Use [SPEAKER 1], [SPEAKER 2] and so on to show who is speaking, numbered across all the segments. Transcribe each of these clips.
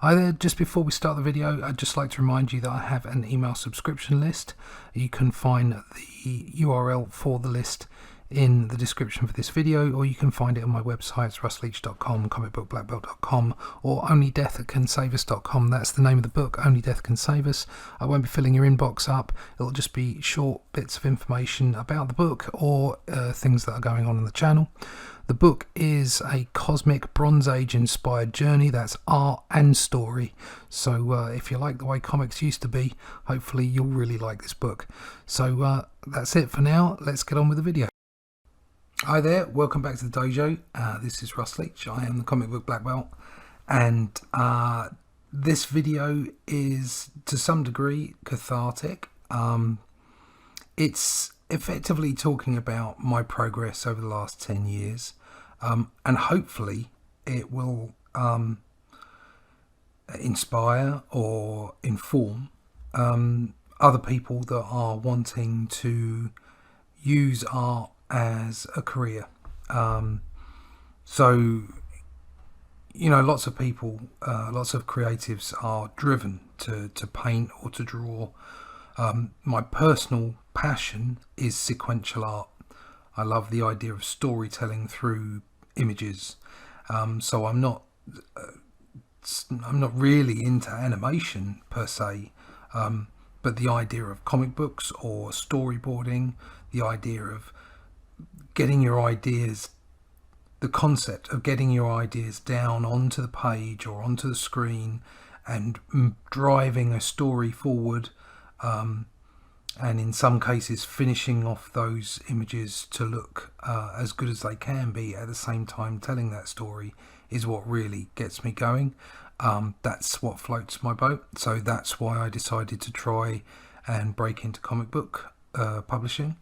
[SPEAKER 1] Hi there, just before we start the video, I'd just like to remind you that I have an email subscription list. You can find the URL for the list in the description for this video, or you can find it on my websites, russleach.com, comicbookblackbelt.com, or onlydeathcansavus.com. That's the name of the book, Only Death Can Save Us. I won't be filling your inbox up. It'll just be short bits of information about the book or things that are going on the channel. The book is a cosmic Bronze Age inspired journey. That's art and story. So if you like the way comics used to be, hopefully you'll really like this book. So that's it for now. Let's get on with the video. Hi there, welcome back to the dojo. This is Russ Leach. I am the comic book black belt, and this video is to some degree cathartic. It's effectively talking about my progress over the last 10 years, and hopefully it will inspire or inform other people that are wanting to use art as a career. So, you know, lots of people, lots of creatives are driven to paint or to draw. My personal passion is sequential art. I love the idea of storytelling through images. So I'm not really into animation per se, but the idea of comic books or storyboarding, the idea of getting your ideas, the concept of getting your ideas down onto the page or onto the screen and driving a story forward, and in some cases finishing off those images to look as good as they can be at the same time telling that story, is what really gets me going. That's what floats my boat. So that's why I decided to try and break into comic book publishing.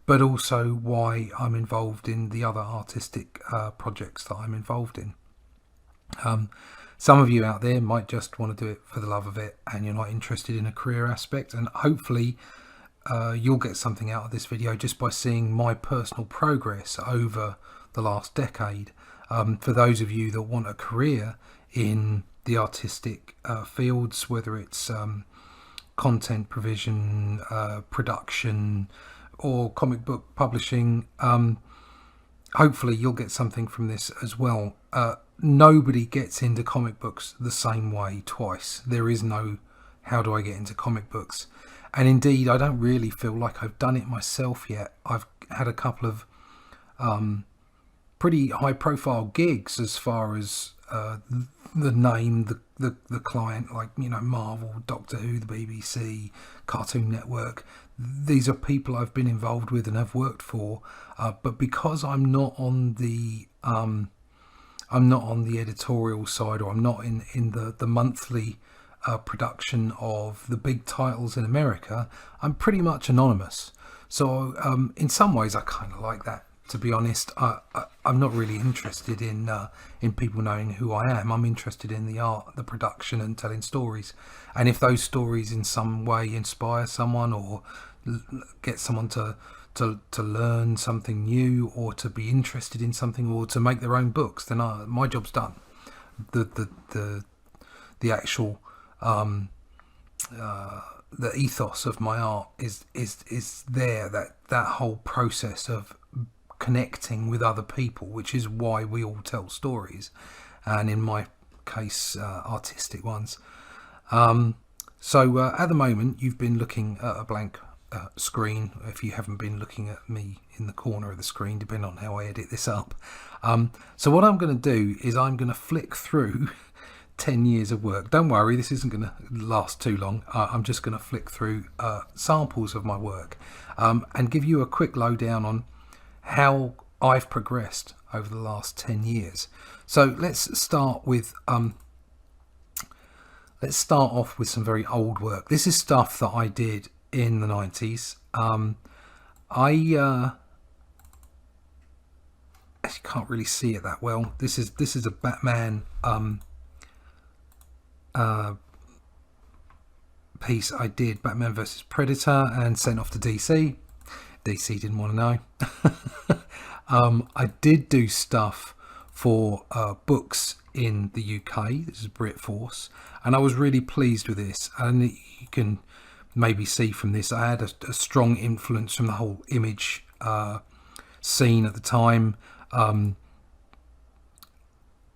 [SPEAKER 1] But also why I'm involved in the other artistic projects that I'm involved in. Some of you out there might just want to do it for the love of it, and you're not interested in a career aspect, and hopefully you'll get something out of this video just by seeing my personal progress over the last decade. For those of you that want a career in the artistic fields, whether it's content provision, production, or comic book publishing, hopefully you'll get something from this as well. Nobody gets into comic books the same way twice. There is no how do I get into comic books, and indeed I don't really feel like I've done it myself yet. I've had a couple of pretty high profile gigs as far as the name, the client, like, you know, Marvel, Doctor Who, the BBC, Cartoon Network. These are people I've been involved with and have worked for, but because I'm not on the editorial side, or I'm not in the monthly production of the big titles in America, I'm pretty much anonymous. So in some ways I kind of like that, to be honest. I'm not really interested in people knowing who I am. I'm interested in the art, the production, and telling stories. And if those stories in some way inspire someone, or get someone to learn something new, or to be interested in something, or to make their own books, then my job's done. The actual the ethos of my art is there. That whole process of connecting with other people, which is why we all tell stories, and in my case artistic ones. So at the moment you've been looking at a blank screen, if you haven't been looking at me in the corner of the screen, depending on how I edit this up. So what I'm going to do is I'm going to flick through 10 years of work. Don't worry, this isn't going to last too long. I'm just going to flick through samples of my work, and give you a quick lowdown on how I've progressed over the last 10 years. So let's start off with some very old work. This is stuff that I did in the 90s. I actually can't really see it that well. This is a Batman piece I did, Batman versus Predator, and sent off to DC. DC didn't want to know. I did do stuff for books in the UK. This is Brit Force, and I was really pleased with this. And you can maybe see from this, I had a strong influence from the whole Image scene at the time.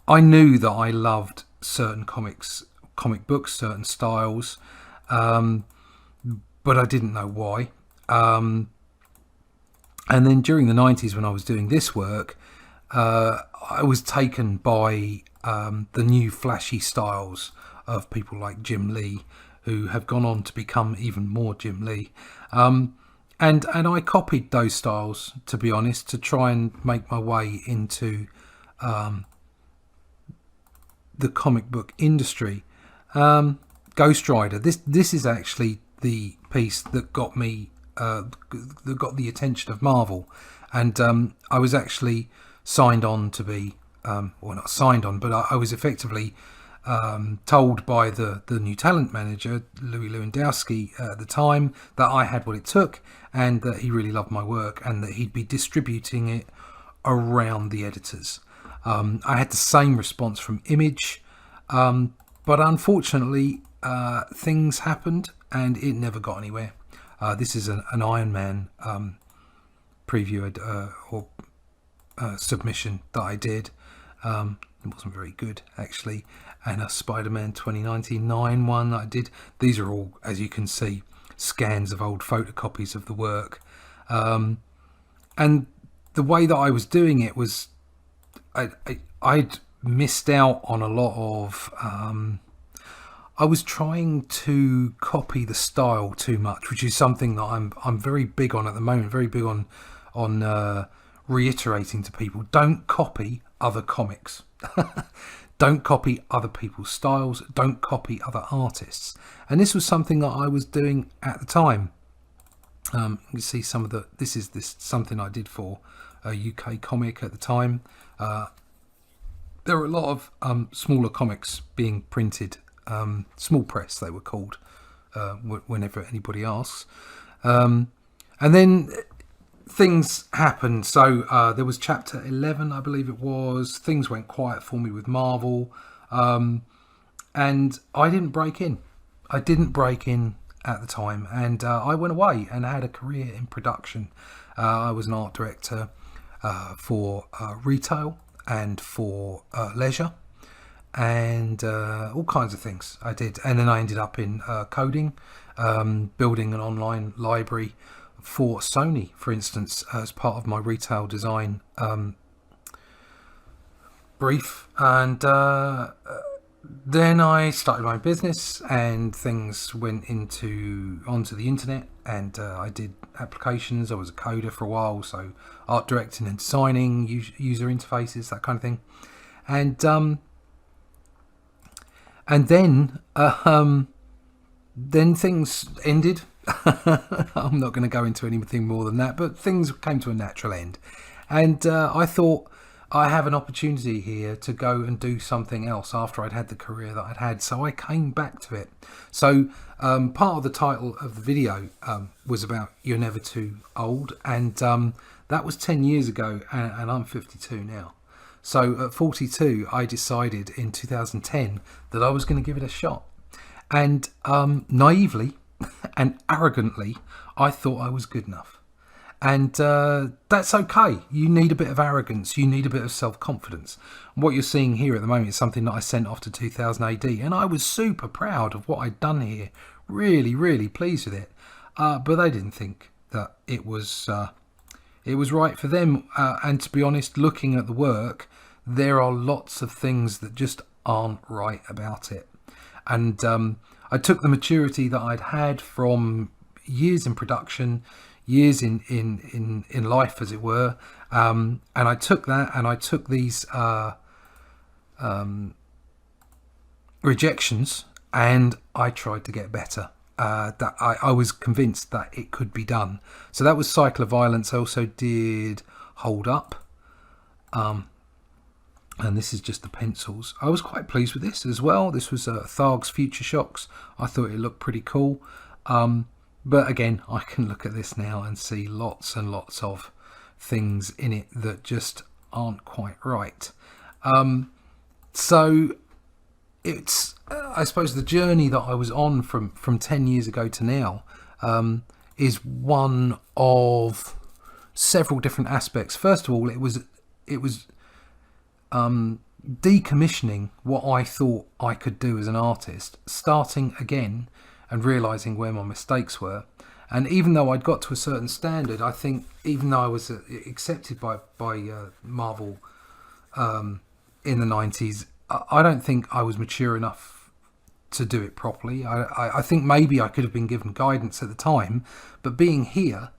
[SPEAKER 1] I knew that I loved certain comic books, certain styles, but I didn't know why. And then during the 90s, when I was doing this work, I was taken by the new flashy styles of people like Jim Lee, who have gone on to become even more Jim Lee. And I copied those styles, to be honest, to try and make my way into the comic book industry. Ghost Rider. This is actually the piece that got me that got the attention of Marvel, and I was actually signed on to be well, not signed on, but I was effectively told by the new talent manager, Louis Lewandowski, at the time, that I had what it took, and that he really loved my work, and that he'd be distributing it around the editors. I had the same response from Image, but unfortunately things happened and it never got anywhere. This is an Iron Man preview or submission that I did. It wasn't very good, actually. And a Spider-Man 2099 one that I did. These are all, as you can see, scans of old photocopies of the work. And the way that I was doing it was I'd missed out on a lot of... I was trying to copy the style too much, which is something that I'm very big on at the moment. Very big on reiterating to people: don't copy other comics. Don't copy other people's styles. Don't copy other artists. And this was something that I was doing at the time. You can see some of the. This is something I did for a UK comic at the time. There were a lot of smaller comics being printed. Small press they were called, whenever anybody asks. And then things happened. So there was chapter 11, I believe it was. Things went quiet for me with Marvel, and I didn't break in. I didn't break in at the time, and I went away and had a career in production. I was an art director for retail and for leisure, and all kinds of things I did. And then I ended up in coding, building an online library for Sony, for instance, as part of my retail design brief. And then I started my business, and things went onto the internet, and I did applications. I was a coder for a while, so art directing and designing, user interfaces, that kind of thing. And then things ended. I'm not going to go into anything more than that, but things came to a natural end, and I thought, I have an opportunity here to go and do something else after I'd had the career that I'd had. So I came back to it. So part of the title of the video was about You're Never Too Old, and that was 10 years ago, and I'm 52 now. So at 42, I decided in 2010 that I was going to give it a shot. And naively and arrogantly, I thought I was good enough. And that's okay. You need a bit of arrogance. You need a bit of self-confidence. What you're seeing here at the moment is something that I sent off to 2000 AD. And I was super proud of what I'd done here. Really, really pleased with it. But they didn't think that it was right for them. And to be honest, looking at the work, there are lots of things that just aren't right about it. And I took the maturity that I'd had from years in production, years in life, as it were, and I took that, and I took these rejections, and I tried to get better. That I was convinced that it could be done. So that was Cycle of Violence. I also did Hold Up, and this is just the pencils. I was quite pleased with this as well. This was Tharg's Future Shocks. I thought it looked pretty cool. But again, I can look at this now and see lots and lots of things in it that just aren't quite right. So it's, I suppose, the journey that I was on from 10 years ago to now is one of several different aspects. First of all, it was decommissioning what I thought I could do as an artist, starting again and realizing where my mistakes were. And even though I'd got to a certain standard, I think even though I was accepted by Marvel in the 90s, I don't think I was mature enough to do it properly. I think maybe I could have been given guidance at the time, but being here,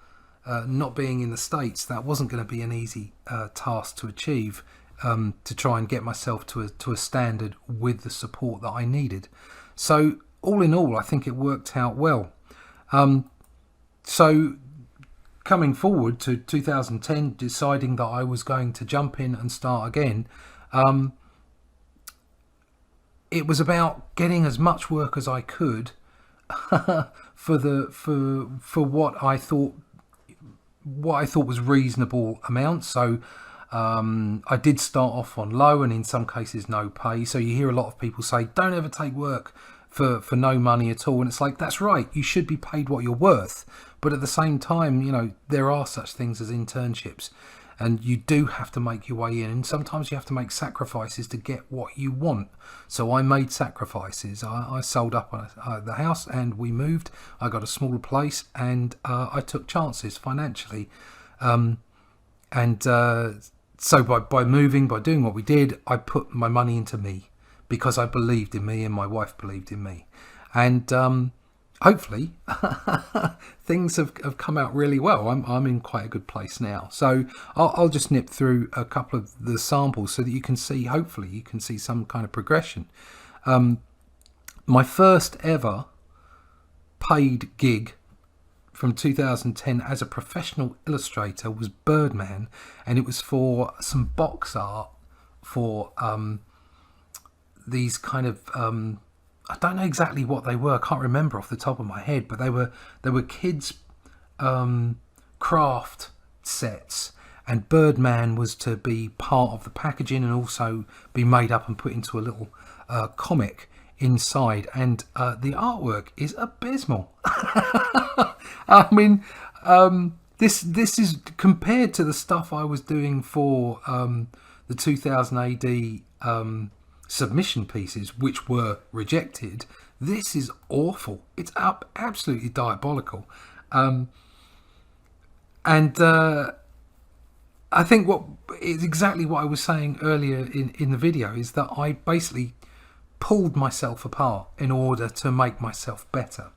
[SPEAKER 1] not being in the States, that wasn't going to be an easy task to achieve, to try and get myself to a standard with the support that I needed. So all in all, I think it worked out well. So coming forward to 2010, deciding that I was going to jump in and start again, it was about getting as much work as I could for what I thought was reasonable amounts. So I did start off on low and in some cases no pay. So you hear a lot of people say, don't ever take work for no money at all. And it's like, that's right, you should be paid what you're worth. But at the same time, you know, there are such things as internships, and you do have to make your way in, and sometimes you have to make sacrifices to get what you want. So I made sacrifices. I sold up the house and we moved. I got a smaller place, and I took chances financially. So by moving, by doing what we did, I put my money into me because I believed in me and my wife believed in me. And hopefully things have come out really well. I'm in quite a good place now. So I'll just nip through a couple of the samples so that you can see, hopefully you can see some kind of progression. My first ever paid gig from 2010 as a professional illustrator was Birdman, and it was for some box art for these kind of I don't know exactly what they were. I can't remember off the top of my head, but they were kids craft sets, and Birdman was to be part of the packaging and also be made up and put into a little comic inside. And the artwork is abysmal. I mean, this is compared to the stuff I was doing for the 2000 AD submission pieces, which were rejected. This is awful. It's absolutely diabolical. And I think what is exactly what I was saying earlier in the video is that I basically pulled myself apart in order to make myself better.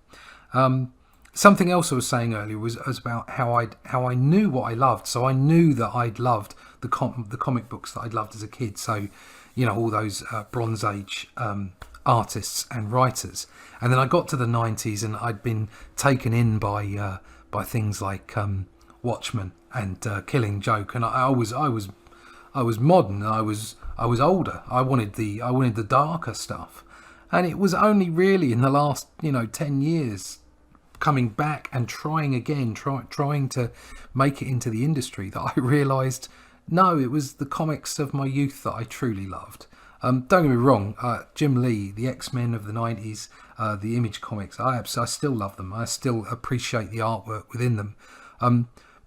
[SPEAKER 1] Something else I was saying earlier was about how I knew what I loved. So I knew that I'd loved the comic books that I'd loved as a kid. So, you know, all those Bronze Age artists and writers. And then I got to the 90s and I'd been taken in by things like Watchmen and Killing Joke. And I was modern. I was older. I wanted the darker stuff. And it was only really in the last 10 years, coming back and trying again, trying to make it into the industry, that I realised, no, it was the comics of my youth that I truly loved. Don't get me wrong, Jim Lee, the X-Men of the 90s, the Image comics, I still love them. I still appreciate the artwork within them.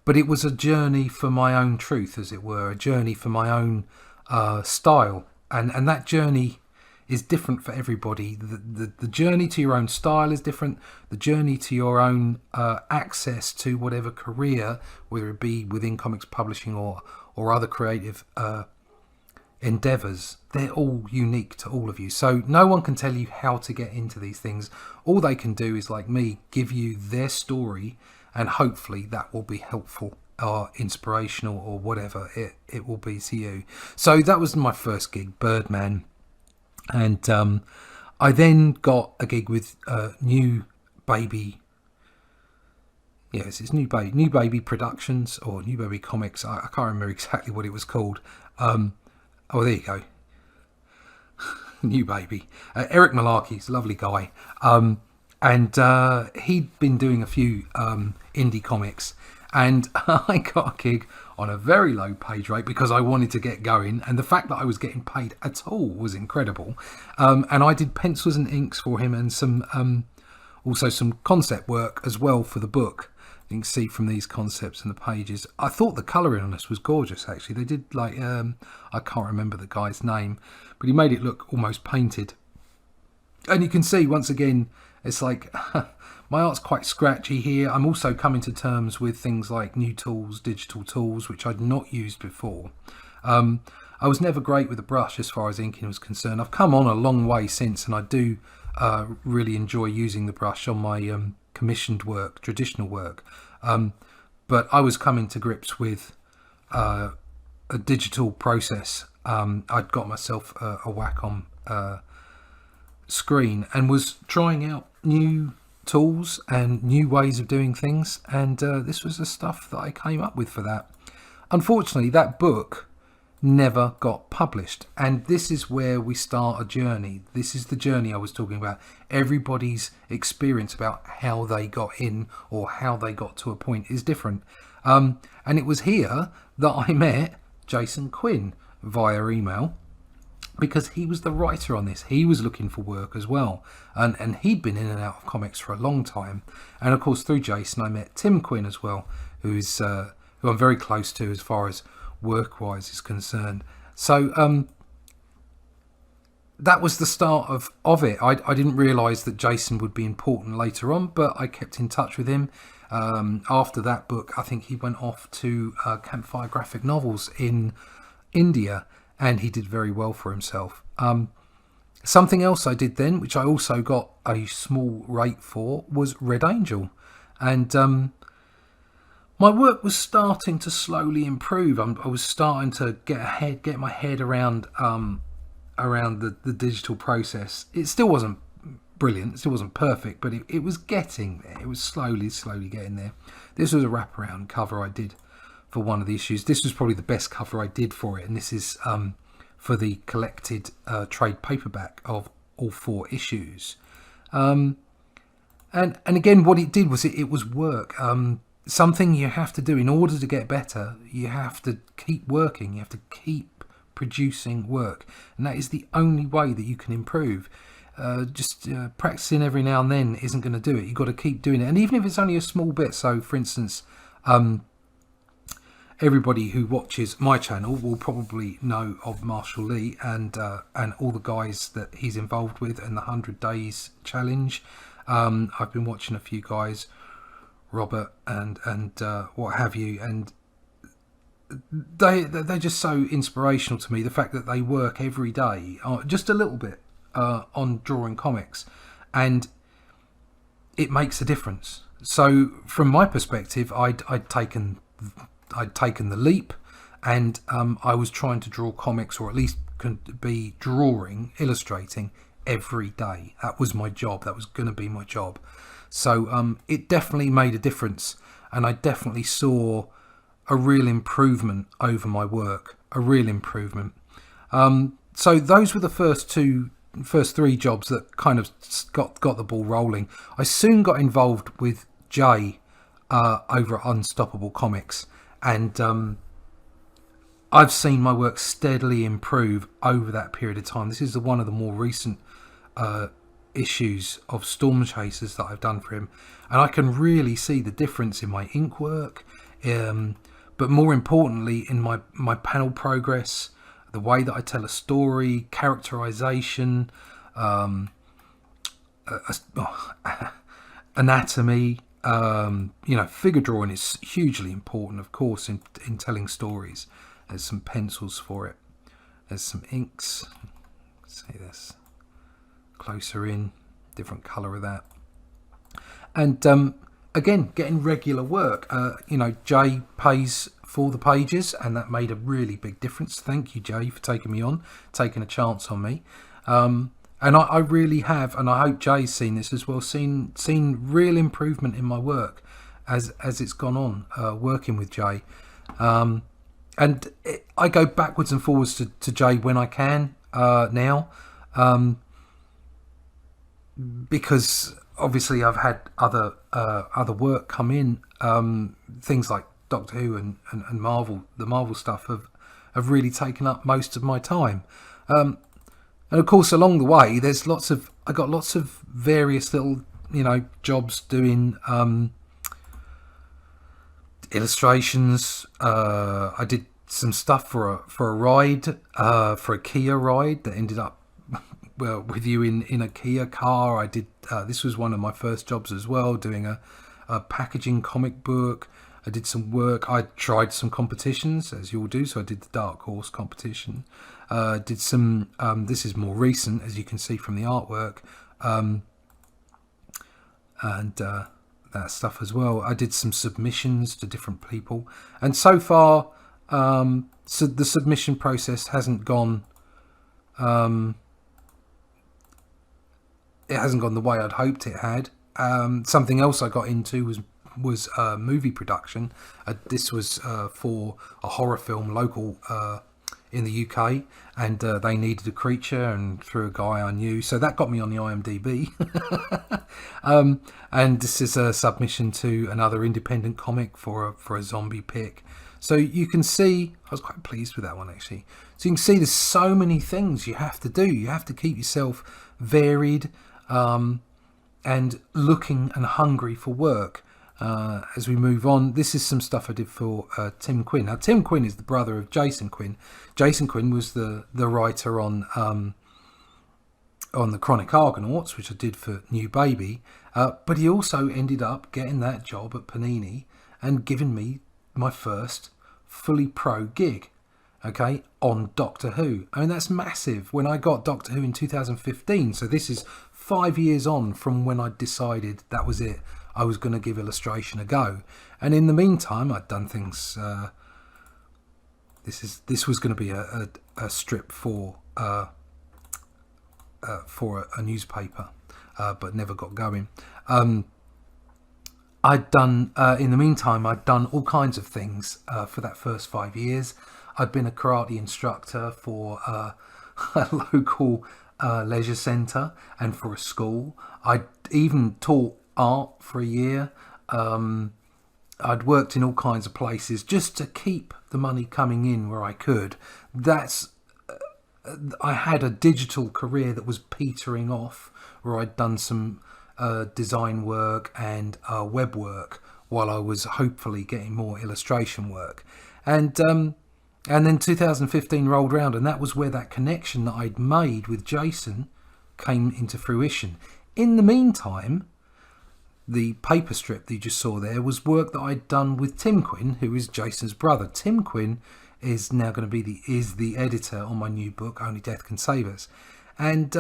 [SPEAKER 1] But it was a journey for my own truth, as it were, a journey for my own style. And that journey is different for everybody. The journey to your own style is different. The journey to your own access to whatever career, whether it be within comics publishing or other creative endeavours, they're all unique to all of you. So no one can tell you how to get into these things. All they can do is, like me, give you their story, and hopefully that will be helpful or inspirational or whatever it will be to you. So that was my first gig, Birdman. And I then got a gig with New Baby. Yes, it's New Baby Productions or New Baby Comics. I can't remember exactly what it was called. Oh, there you go. New Baby. Eric Malarkey's a lovely guy. And he'd been doing a few indie comics. And I got a gig on a very low page rate because I wanted to get going, and the fact that I was getting paid at all was incredible. And I did pencils and inks for him, and some also some concept work as well for the book. You can see from these concepts and the pages. I thought the colouring on this was gorgeous, actually. They did like, I can't remember the guy's name, but he made it look almost painted. And you can see, once again, it's like, my art's quite scratchy here. I'm also coming to terms with things like new tools, digital tools, which I'd not used before. I was never great with a brush as far as inking was concerned. I've come on a long way since, and I do really enjoy using the brush on my commissioned work, traditional work. But I was coming to grips with a digital process. I'd got myself a Wacom screen and was trying out new tools and new ways of doing things, and this was the stuff that I came up with for that. Unfortunately, that book never got published, and this is where we start a journey. This is the journey I was talking about. Everybody's experience about how they got in or how they got to a point is different, and it was here that I met Jason Quinn via email, because he was the writer on this. He was looking for work as well, and he'd been in and out of comics for a long time. And of course, through Jason I met Tim Quinn as well, who I'm very close to as far as work-wise is concerned. So that was the start of it. I didn't realise that Jason would be important later on, but I kept in touch with him. After that book, I think he went off to Campfire Graphic Novels in India, and he did very well for himself. Something else I did then, which I also got a small rate for, was Red Angel. And my work was starting to slowly improve. I was starting to get my head around the digital process. It still wasn't brilliant, it still wasn't perfect, but it was getting there. It was slowly getting there. This was a wraparound cover I did for one of the issues. This was probably the best cover I did for it, and this is for the collected trade paperback of all 4 issues. And again, what it did was it was work. Something you have to do in order to get better. You have to keep working. You have to keep producing work, and that is the only way that you can improve. Just practicing every now and then isn't going to do it. You've got to keep doing it, and even if it's only a small bit. So, for instance, everybody who watches my channel will probably know of Marshall Lee and all the guys that he's involved with and the 100 Days Challenge. I've been watching a few guys, Robert and what have you, and they're just so inspirational to me. The fact that they work every day, just a little bit, on drawing comics, and it makes a difference. So from my perspective, I'd taken the leap, and I was trying to draw comics, or at least be drawing, illustrating every day. That was my job. That was going to be my job. So it definitely made a difference, and I definitely saw a real improvement over my work, a real improvement. So those were the first 3 jobs that kind of got the ball rolling. I soon got involved with Jay over at Unstoppable Comics, and I've seen my work steadily improve over that period of time. This is one of the more recent issues of Storm Chasers that I've done for him, and I can really see the difference in my ink work, but more importantly in my panel progress, the way that I tell a story, characterization, anatomy. Figure drawing is hugely important, of course, in telling stories. There's some pencils for it. There's some inks. See this closer in, different colour of that. And again, getting regular work. Jay pays for the pages, and that made a really big difference. Thank you, Jay, for taking me on, taking a chance on me. And I really have, and I hope Jay's seen this as well, seen real improvement in my work as it's gone on, working with Jay. I go backwards and forwards to Jay when I can now, because obviously I've had other work come in, things like Doctor Who and Marvel. The Marvel stuff have really taken up most of my time, and of course along the way I got lots of various little jobs doing illustrations. I did some stuff for a ride, for a Kia ride that ended up with you in a Kia car. I did this was one of my first jobs as well, doing a packaging comic book. I did some work. I tried some competitions, as you all do. So I did the Dark Horse competition. Did some. This is more recent, as you can see from the artwork, and that stuff as well. I did some submissions to different people, and so far, so the submission process hasn't gone. It hasn't gone the way I'd hoped it had. Something else I got into was movie production. This was for a horror film local in the UK, and they needed a creature, and through a guy I knew, so that got me on the IMDb. And this is a submission to another independent comic for a zombie pick. So you can see, I was quite pleased with that one actually. So you can see there's so many things you have to do. You have to keep yourself varied and looking and hungry for work. As we move on, this is some stuff I did for Tim Quinn. Now, Tim Quinn is the brother of Jason Quinn. Jason Quinn was the writer on the Chronic Argonauts, which I did for New Baby, but he also ended up getting that job at Panini and giving me my first fully pro gig, okay, on Doctor Who. I mean, that's massive. When I got Doctor Who in 2015, so this is 5 years on from when I decided that was it. I was going to give illustration a go, and in the meantime, I'd done things. This was going to be a strip for a newspaper, but never got going. I'd done in the meantime. I'd done all kinds of things for that first 5 years. I'd been a karate instructor for a local leisure centre and for a school. I'd even taught art for a year. I'd worked in all kinds of places just to keep the money coming in where I could. I had a digital career that was petering off, where I'd done some design work and web work while I was hopefully getting more illustration work. And then 2015 rolled around, and that was where that connection that I'd made with Jason came into fruition. In the meantime, the paper strip that you just saw there was work that I'd done with Tim Quinn, who is Jason's brother. Tim Quinn is now going to be the editor on my new book, Only Death Can Save Us. And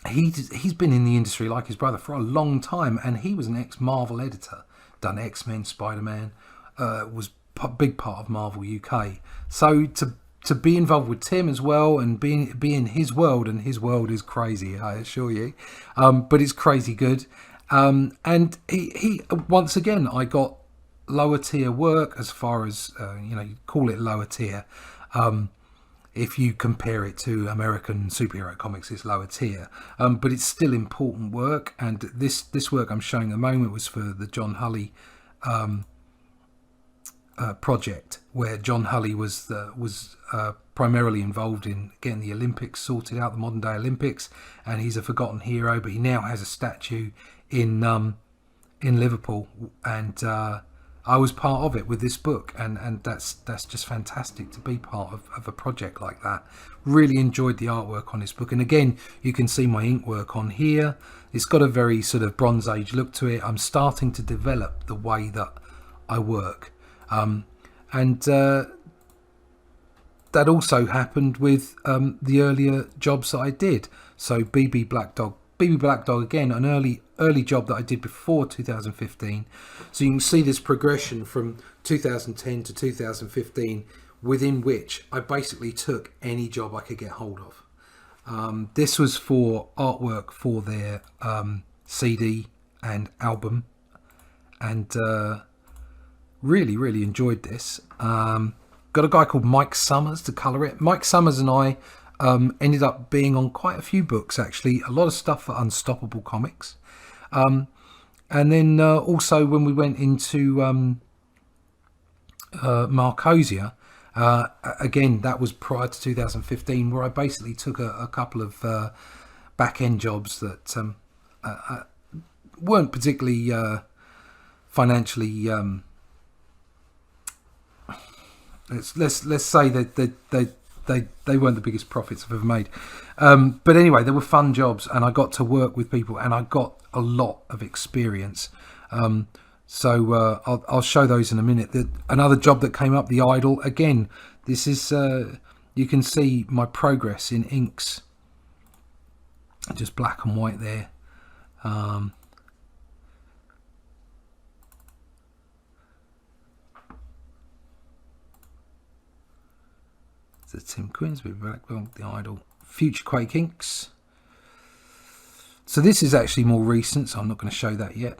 [SPEAKER 1] he's been in the industry like his brother for a long time, and he was an ex-Marvel editor, done X-Men, Spider-Man, was a big part of Marvel UK. So to be involved with Tim as well and be in his world, and his world is crazy, I assure you, but it's crazy good. And he once again, I got lower tier work, as far as you call it lower tier. If you compare it to American superhero comics, it's lower tier, but it's still important work. And this work I'm showing at the moment was for the John Hulley project, where John Hulley was primarily involved in getting the Olympics sorted out, the modern day Olympics, and he's a forgotten hero, but he now has a statue in Liverpool, and I was part of it with this book, and that's just fantastic to be part of a project like that. Really enjoyed the artwork on this book, and again, you can see my ink work on here. It's got a very sort of Bronze Age look to it. I'm starting to develop the way that I work, and that also happened with the earlier jobs that I did. So BB Black Dog again, an early job that I did before 2015. So you can see this progression from 2010 to 2015, within which I basically took any job I could get hold of. This was for artwork for their CD and album, and really enjoyed this. Got a guy called Mike Summers to colour it. Mike Summers and I Ended up being on quite a few books, actually. A lot of stuff for Unstoppable Comics. And then also when we went into Marcosia, again, that was prior to 2015, where I basically took a couple of back-end jobs that weren't particularly financially... let's say that they weren't the biggest profits I've ever made. But anyway, they were fun jobs, and I got to work with people, and I got a lot of experience. So I'll show those in a minute. Another job that came up, The Idol. Again, this is you can see my progress in inks, just black and white there. So Tim Quinn's been back on The Idol. Future Quake inks. So this is actually more recent, so I'm not going to show that yet.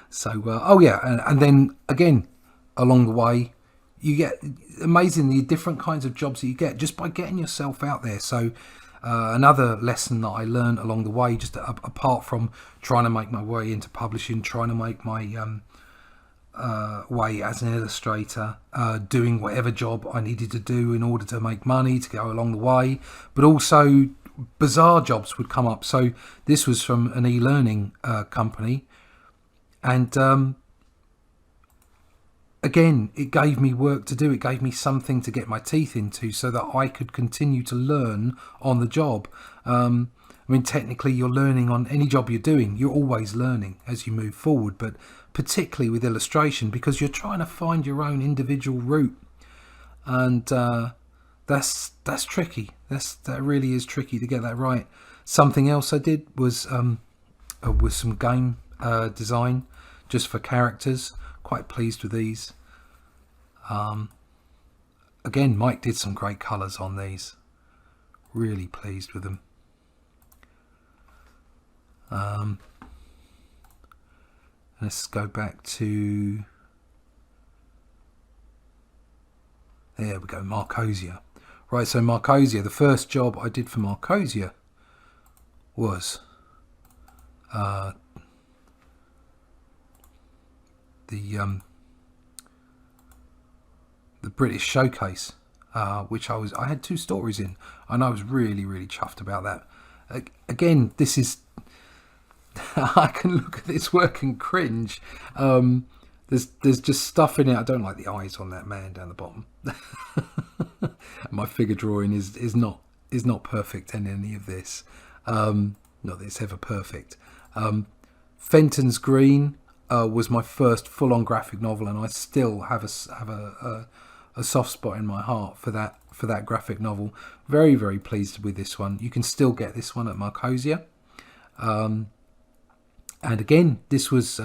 [SPEAKER 1] So, oh yeah, and then again, along the way, you get amazingly different kinds of jobs that you get just by getting yourself out there. So another lesson that I learned along the way, just apart from trying to make my way into publishing, trying to make my way as an illustrator, doing whatever job I needed to do in order to make money to go along the way, but also bizarre jobs would come up. So this was from an e-learning company, and again, it gave me work to do. It gave me something to get my teeth into so that I could continue to learn on the job. I mean, technically, you're learning on any job you're doing. You're always learning as you move forward, but particularly with illustration, because you're trying to find your own individual route, and that's tricky. That really is tricky to get that right. Something else I did was some game design just for characters. Quite pleased with these. Again, Mike did some great colours on these. Really pleased with them. Let's go back to, there we go, Marcosia. Right, so Marcosia, the first job I did for Marcosia was the British Showcase, which I had 2 stories in, and I was really chuffed about that. Again, this is I can look at this work and cringe. There's just stuff in it. I don't like the eyes on that man down the bottom. My figure drawing is not perfect in any of this. Not that it's ever perfect. Fentons Green was my first full-on graphic novel, and I still have a soft spot in my heart for that graphic novel. Very pleased with this one. You can still get this one at Marcosia. And again, this was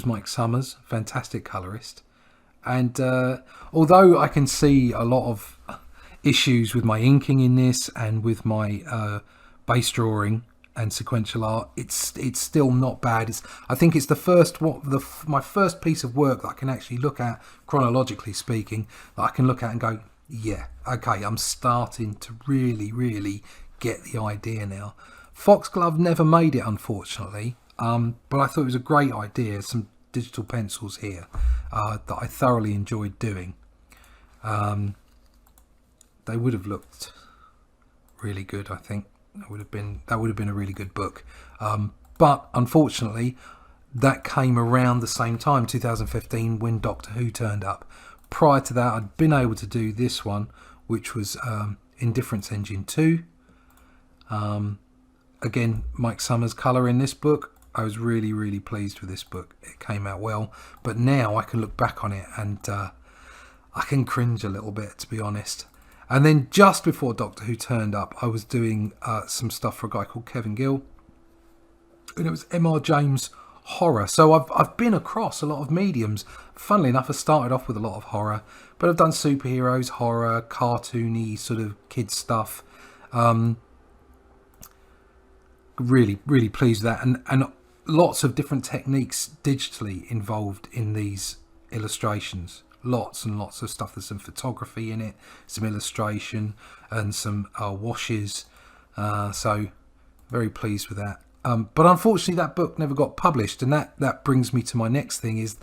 [SPEAKER 1] Mike Summers, fantastic colorist. And although I can see a lot of issues with my inking in this and with my base drawing and sequential art, it's still not bad. I think it's my first piece of work that I can actually look at, chronologically speaking, that I can look at and go, yeah, okay, I'm starting to really get the idea now. Foxglove never made it, unfortunately, but I thought it was a great idea. Some digital pencils here that I thoroughly enjoyed doing. They would have looked really good, I think. That would have been a really good book. But unfortunately, that came around the same time, 2015, when Doctor Who turned up. Prior to that, I'd been able to do this one, which was Indifference Engine 2. Again, Mike Summers' colour in this book. I was really pleased with this book. It came out well. But now I can look back on it and I can cringe a little bit, to be honest. And then just before Doctor Who turned up, I was doing some stuff for a guy called Kevin Gill. And it was M.R. James horror. So I've been across a lot of mediums. Funnily enough, I started off with a lot of horror. But I've done superheroes, horror, cartoony sort of kids stuff. Really pleased with that, and lots of different techniques digitally involved in these illustrations. lots and lots of stuff. There's some photography in it, some illustration, and some washes. So very pleased with that. But unfortunately, that book never got published, and that brings me to my next thing. Is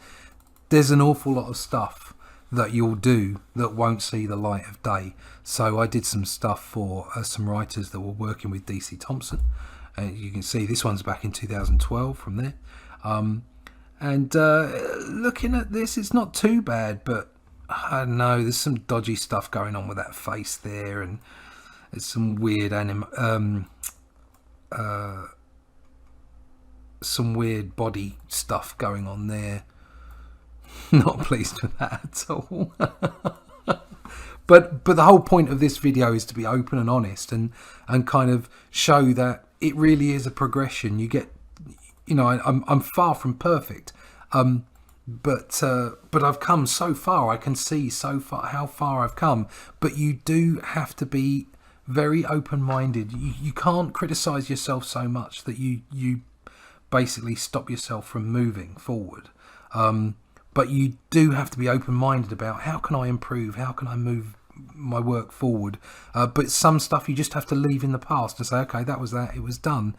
[SPEAKER 1] there's an awful lot of stuff that you'll do that won't see the light of day. So I did some stuff for some writers that were working with DC Thompson, and you can see this one's back in 2012 from there. And looking at this, it's not too bad, but I don't know, there's some dodgy stuff going on with that face there, and there's some weird some weird body stuff going on there. Not pleased with that at all. But the whole point of this video is to be open and honest, and kind of show that it really is a progression. You get, you know, I'm far from perfect, but I've come so far. I can see so far how far I've come. But you do have to be very open-minded. You can't criticize yourself so much that you basically stop yourself from moving forward. But you do have to be open-minded about how can I improve, how can I move my work forward. But some stuff you just have to leave in the past and say, okay, that was that, it was done.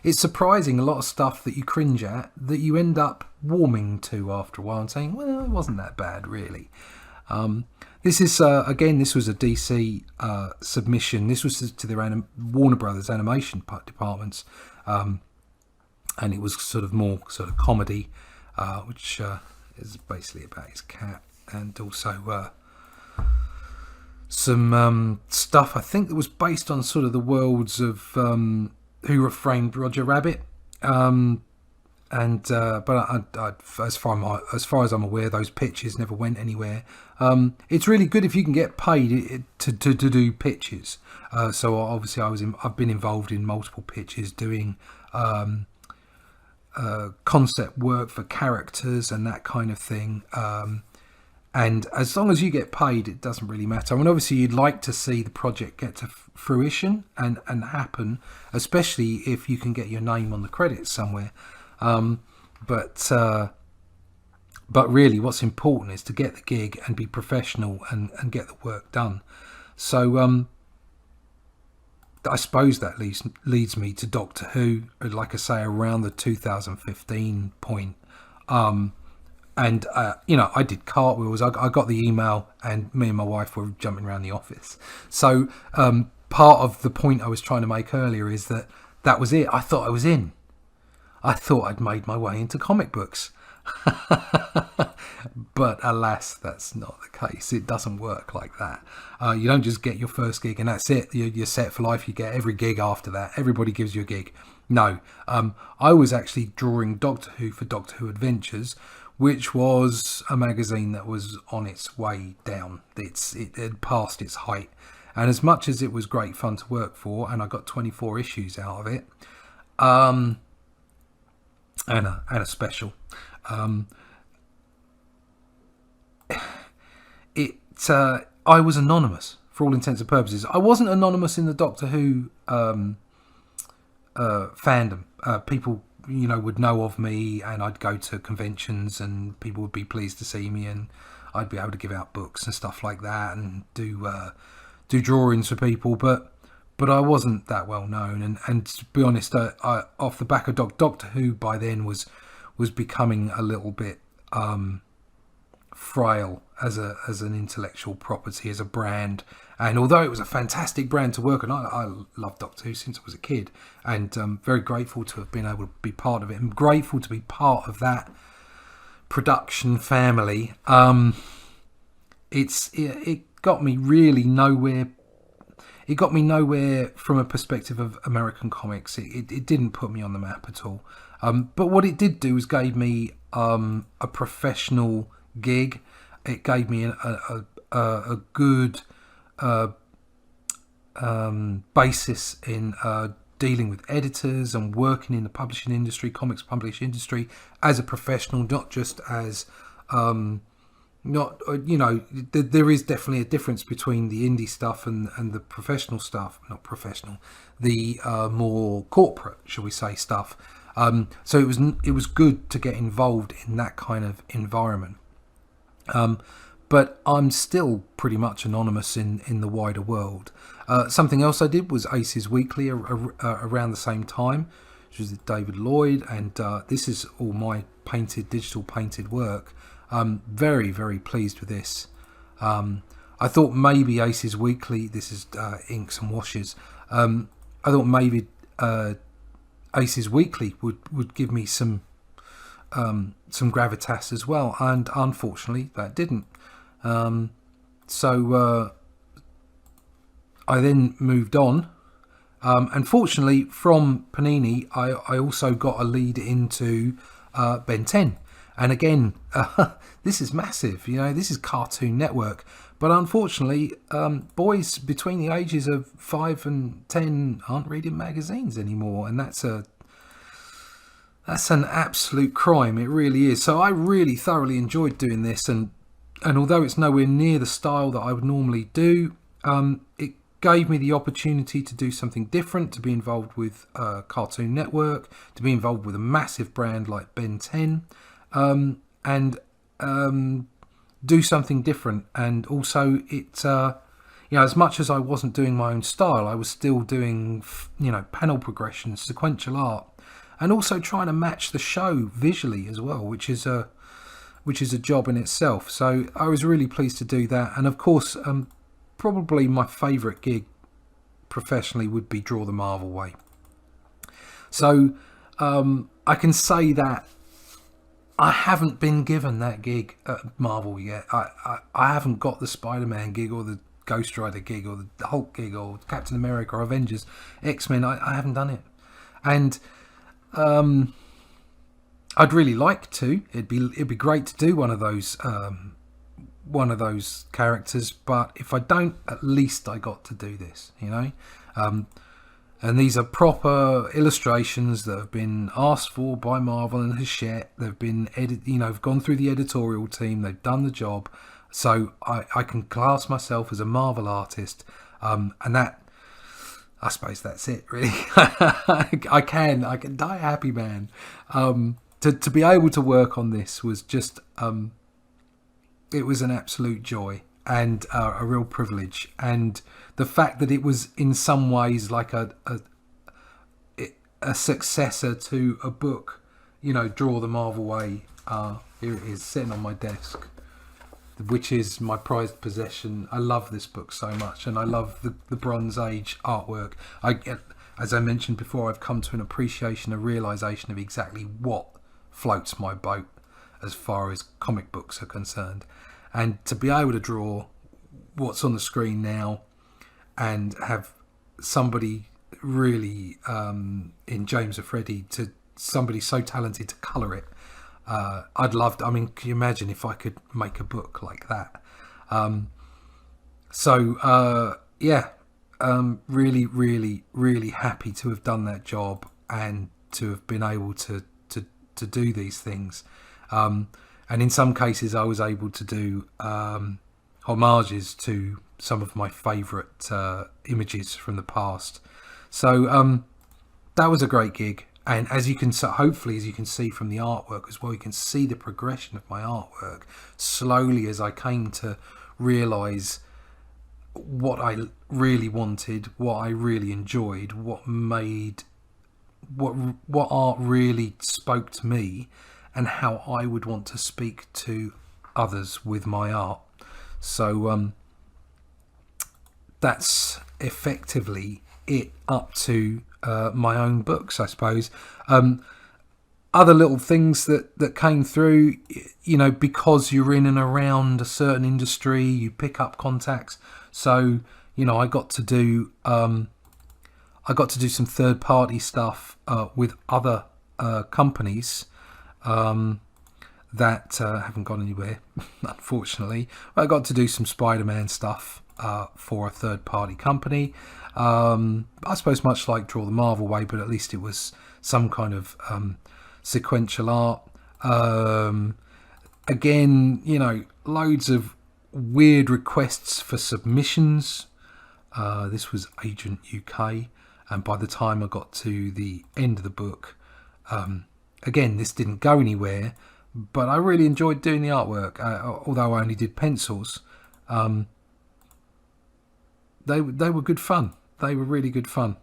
[SPEAKER 1] It's surprising, a lot of stuff that you cringe at that you end up warming to after a while and saying, well, it wasn't that bad really. This is again, this was a DC submission. This was to their Warner Brothers animation departments, and it was sort of more sort of comedy, which is basically about his cat, and also some stuff I think that was based on sort of the worlds of Who Reframed Roger Rabbit, but as far as I'm aware, those pitches never went anywhere. It's really good if you can get paid to do pitches. So obviously I've been involved in multiple pitches, doing concept work for characters and that kind of thing. And as long as you get paid, it doesn't really matter. I mean, obviously you'd like to see the project get to fruition and happen, especially if you can get your name on the credits somewhere. But really what's important is to get the gig and be professional and get the work done. So I suppose that leads me to Doctor Who, like I say, around the 2015 point. And you know, I did cartwheels. I got the email, and me and my wife were jumping around the office. So part of the point I was trying to make earlier is that was it. I thought I was in. I thought I'd made my way into comic books. But alas, that's not the case. It doesn't work like that. You don't just get your first gig and that's it. You're set for life. You get every gig after that. Everybody gives you a gig. No, I was actually drawing Doctor Who for Doctor Who Adventures, which was a magazine that was on its way down. It had passed its height. And as much as it was great fun to work for, and I got 24 issues out of it, and a special, I was anonymous for all intents and purposes. I wasn't anonymous in the Doctor Who fandom. People, you know, would know of me, and I'd go to conventions and people would be pleased to see me, and I'd be able to give out books and stuff like that, and do drawings for people, but I wasn't that well known, and to be honest, I off the back of Doctor Who by then was becoming a little bit frail as an intellectual property, as a brand. And although it was a fantastic brand to work on, I loved Doctor Who since I was a kid, and very grateful to have been able to be part of it, and grateful to be part of that production family. It got me really nowhere. It got me nowhere from a perspective of American comics. It didn't put me on the map at all. But what it did do is gave me a professional gig. It gave me a good basis in dealing with editors and working in the publishing industry, comics publishing industry, as a professional, not just as there is definitely a difference between the indie stuff and the professional stuff. Not professional, the more corporate, shall we say, stuff. So it was good to get involved in that kind of environment. But I'm still pretty much anonymous in the wider world. Something else I did was Aces Weekly around the same time, which was David Lloyd, and this is all my digital painted work. Very, very pleased with this. I thought maybe Aces Weekly, this is inks and washes, I thought maybe Aces Weekly would give me some gravitas as well, and unfortunately that didn't. So I then moved on, and fortunately from Panini I also got a lead into Ben 10, and again this is massive, this is Cartoon Network, but unfortunately boys between the ages of 5 and 10 aren't reading magazines anymore, and that's an absolute crime. It really is. So I really thoroughly enjoyed doing this, and although it's nowhere near the style that I would normally do, it gave me the opportunity to do something different, to be involved with Cartoon Network, to be involved with a massive brand like Ben 10, and do something different. And also it, as much as I wasn't doing my own style, I was still doing, panel progressions, sequential art, and also trying to match the show visually as well, which is a job in itself. So I was really pleased to do that. And of course, probably my favourite gig professionally would be Draw the Marvel Way. So I can say that I haven't been given that gig at Marvel yet. I haven't got the Spider-Man gig or the Ghost Rider gig or the Hulk gig or Captain America or Avengers, X-Men. I haven't done it. And I'd really like to. It'd be great to do one of those characters, but if I don't, at least I got to do this, and these are proper illustrations that have been asked for by Marvel and Hachette. They've been have gone through the editorial team, they've done the job, so I can class myself as a Marvel artist, and that, I suppose that's it really. I can die a happy man. To be able to work on this was just, it was an absolute joy and a real privilege. And the fact that it was in some ways like a successor to a book, Draw the Marvel Way. Here it is, sitting on my desk, which is my prized possession. I love this book so much, and I love the Bronze Age artwork. As I mentioned before, I've come to an appreciation, a realisation of exactly what floats my boat as far as comic books are concerned, and to be able to draw what's on the screen now and have somebody really in James Afredi, to somebody so talented to colour it, I'd love to, can you imagine if I could make a book like that? Really, really, really happy to have done that job and to have been able to do these things, and in some cases I was able to do homages to some of my favourite images from the past. So that was a great gig, and hopefully as you can see from the artwork as well, you can see the progression of my artwork slowly as I came to realise what I really wanted, what I really enjoyed, what art really spoke to me, and how I would want to speak to others with my art. So that's effectively it up to my own books, I suppose. Other little things that came through, because you're in and around a certain industry, you pick up contacts. So I got to do some third-party stuff with other companies that haven't gone anywhere, unfortunately. I got to do some Spider-Man stuff for a third-party company. I suppose much like Draw the Marvel Way, but at least it was some kind of sequential art. Again, loads of weird requests for submissions. This was Agent UK, and by the time I got to the end of the book, again, this didn't go anywhere, but I really enjoyed doing the artwork. Although I only did pencils, they were good fun. They were really good fun.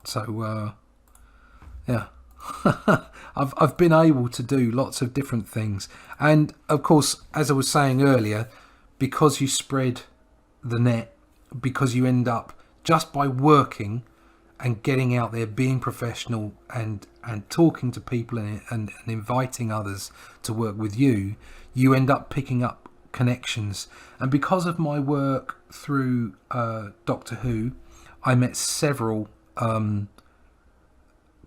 [SPEAKER 1] So yeah. I've been able to do lots of different things, and of course, as I was saying earlier, because you spread the net, because you end up just by working and getting out there, being professional, and talking to people and inviting others to work with you, you end up picking up connections. And because of my work through Doctor Who, I met several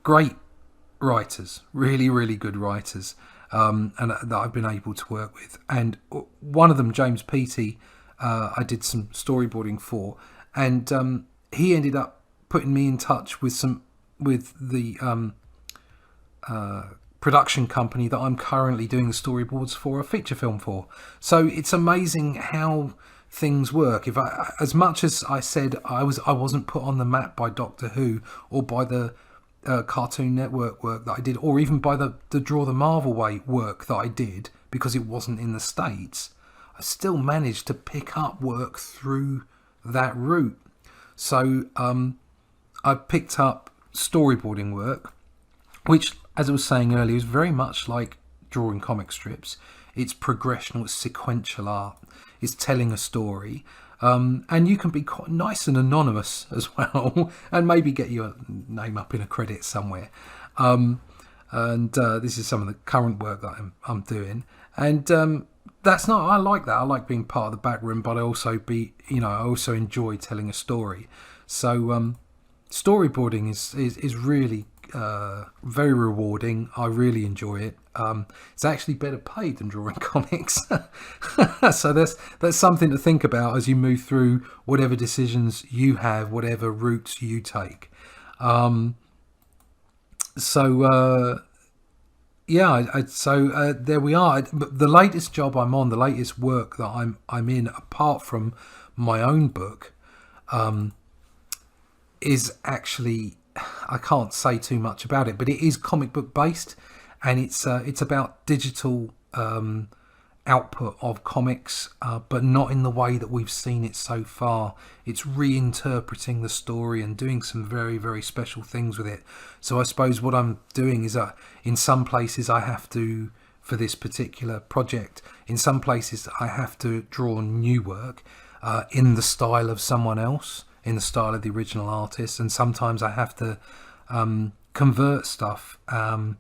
[SPEAKER 1] great writers, really good writers, and that I've been able to work with. And one of them, James Peaty, I did some storyboarding for, and he ended up putting me in touch with the production company that I'm currently doing the storyboards for a feature film for. So it's amazing how things work. As much as I said I wasn't put on the map by Doctor Who or by the Cartoon Network work that I did, or even by the Draw the Marvel Way work that I did, because it wasn't in the States, I still managed to pick up work through that route. So I picked up storyboarding work, which, as I was saying earlier, is very much like drawing comic strips. It's progressional, it's sequential art, it's telling a story. And you can be quite nice and anonymous as well, and maybe get your name up in a credit somewhere. And this is some of the current work that I'm doing, and that's not. I like that. I like being part of the back room, but I also I also enjoy telling a story. So storyboarding is really very rewarding. I really enjoy it. It's actually better paid than drawing comics. So that's something to think about as you move through whatever decisions you have, whatever routes you take. There we are. The latest job I'm on, the latest work that I'm in, apart from my own book, is actually, I can't say too much about it, but it is comic book based, and it's about digital output of comics, but not in the way that we've seen it so far. It's reinterpreting the story and doing some very, very special things with it. So I suppose what I'm doing is in some places I have to, for this particular project, in some places I have to draw new work in the style of someone else, in the style of the original artist, and sometimes I have to convert stuff and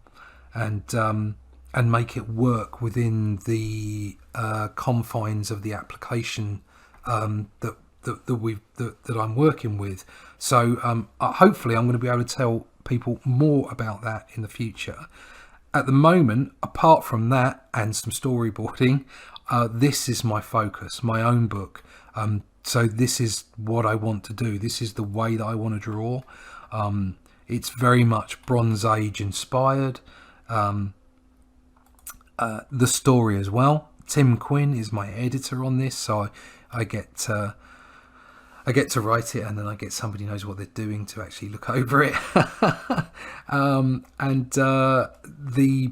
[SPEAKER 1] make it work within the confines of the application that I'm working with. So hopefully I'm going to be able to tell people more about that in the future. At the moment, apart from that and some storyboarding, this is my focus, my own book. So this is what I want to do. This is the way that I want to draw. It's very much Bronze Age inspired. The story as well. Tim Quinn is my editor on this, so I get to write it, and then I get somebody who knows what they're doing to actually look over it. The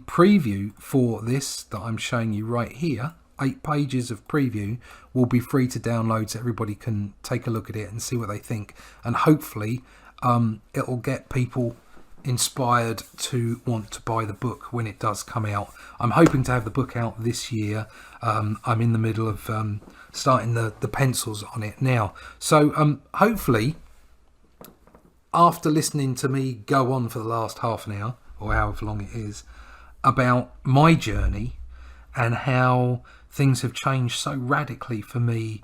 [SPEAKER 1] preview for this that I'm showing you right here, 8 pages of preview, will be free to download, so everybody can take a look at it and see what they think, and hopefully it'll get people inspired to want to buy the book when it does come out. I'm hoping to have the book out this year. I'm in the middle of starting the pencils on it now, so hopefully after listening to me go on for the last half an hour or however long it is about my journey and how things have changed so radically for me,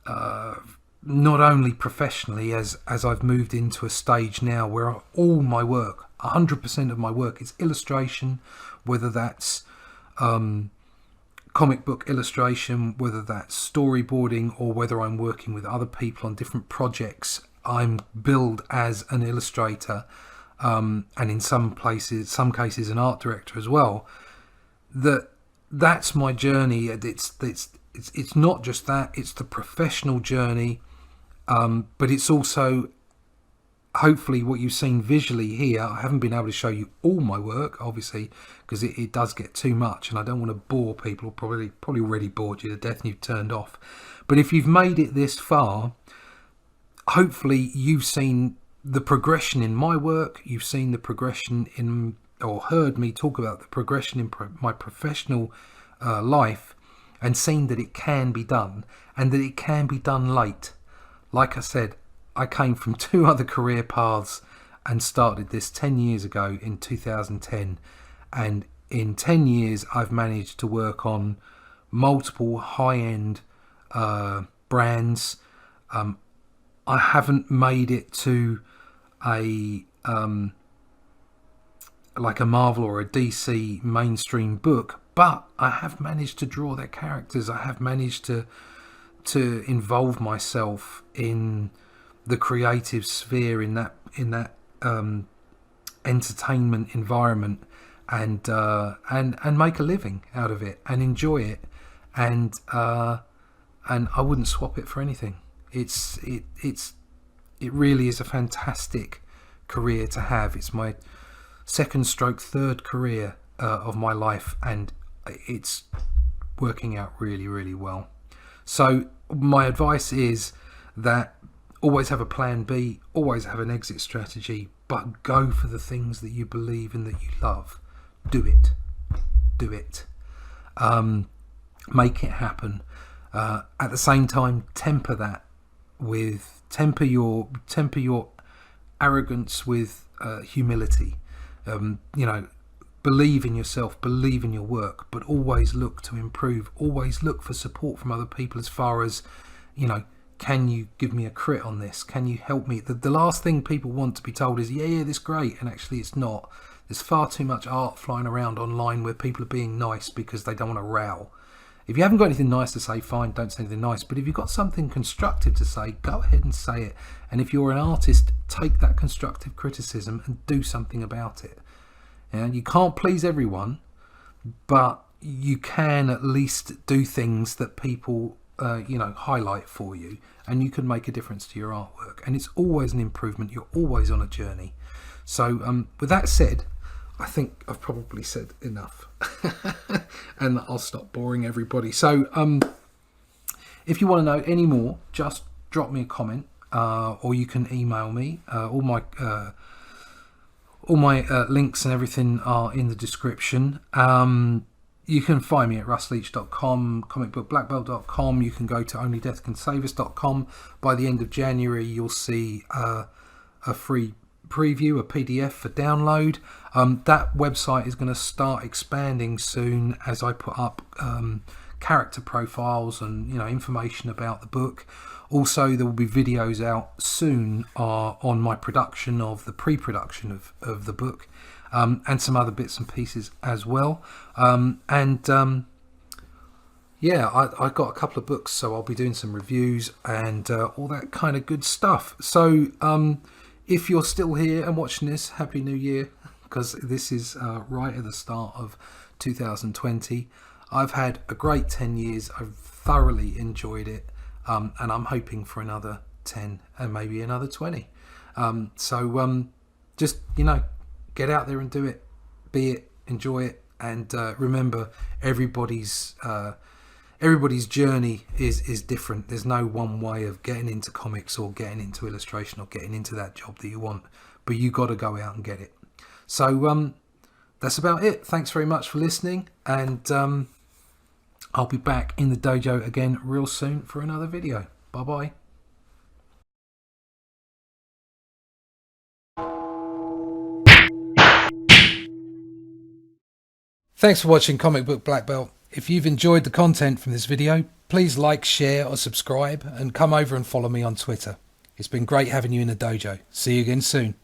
[SPEAKER 1] not only professionally, as I've moved into a stage now where all my work, 100% of my work, is illustration, whether that's comic book illustration, whether that's storyboarding, or whether I'm working with other people on different projects. I'm billed as an illustrator, and in some cases an art director as well. That's my journey. It's not just that, it's the professional journey, but it's also hopefully what you've seen visually here, I haven't been able to show you all my work, obviously, because it does get too much, and I don't want to bore people. Probably already bored you to death and you've turned off. But if you've made it this far, hopefully you've seen the progression in my work, you've seen the progression in, or heard me talk about the progression in my professional life, and seen that it can be done, and that it can be done late. Like I said, I came from 2 other career paths and started this 10 years ago in 2010, and in 10 years I've managed to work on multiple high-end brands. I haven't made it to a like a Marvel or a DC mainstream book, but I have managed to draw their characters. I have managed to involve myself in the creative sphere, in that entertainment environment, and make a living out of it and enjoy it, and I wouldn't swap it for anything. It really is a fantastic career to have. It's my third career of my life, and it's working out really, really well. So my advice is that always have a plan B, always have an exit strategy, but go for the things that you believe in, that you love. Do it. Make it happen. At the same time, temper your arrogance with humility. Believe in yourself, believe in your work, but always look to improve. Always look for support from other people, as far as, can you give me a crit on this? Can you help me? The last thing people want to be told is, yeah, this is great, and actually it's not. There's far too much art flying around online where people are being nice because they don't want to row. If you haven't got anything nice to say, fine, don't say anything nice. But if you've got something constructive to say, go ahead and say it. And if you're an artist, take that constructive criticism and do something about it. You can't please everyone, but you can at least do things that people highlight for you, and you can make a difference to your artwork. And it's always an improvement. You're always on a journey. So with that said, I think I've probably said enough and I'll stop boring everybody. So if you want to know any more, just drop me a comment, or you can email me. All my links and everything are in the description. You can find me at russleach.com, comicbookblackbelt.com. You can go to onlydeathcansavus.com. By the end of January, you'll see a free preview, a PDF for download. That website is going to start expanding soon as I put up character profiles and information about the book. Also, there will be videos out soon on my production of the pre-production of the book, and some other bits and pieces as well. I got a couple of books, so I'll be doing some reviews and all that kind of good stuff. So if you're still here and watching this, Happy New Year, because this is right at the start of 2020. I've had a great 10 years. I've thoroughly enjoyed it, and I'm hoping for another 10 and maybe another 20. Just get out there and do it, be it, enjoy it, and remember, everybody's journey is different. There's no one way of getting into comics or getting into illustration or getting into that job that you want, but you got to go out and get it. So that's about it. Thanks very much for listening, and I'll be back in the dojo again real soon for another video. Bye bye. Thanks for watching Comic Book Black Belt. If you've enjoyed the content from this video, please like, share or subscribe, and come over and follow me on Twitter. It's been great having you in the dojo. See you again soon.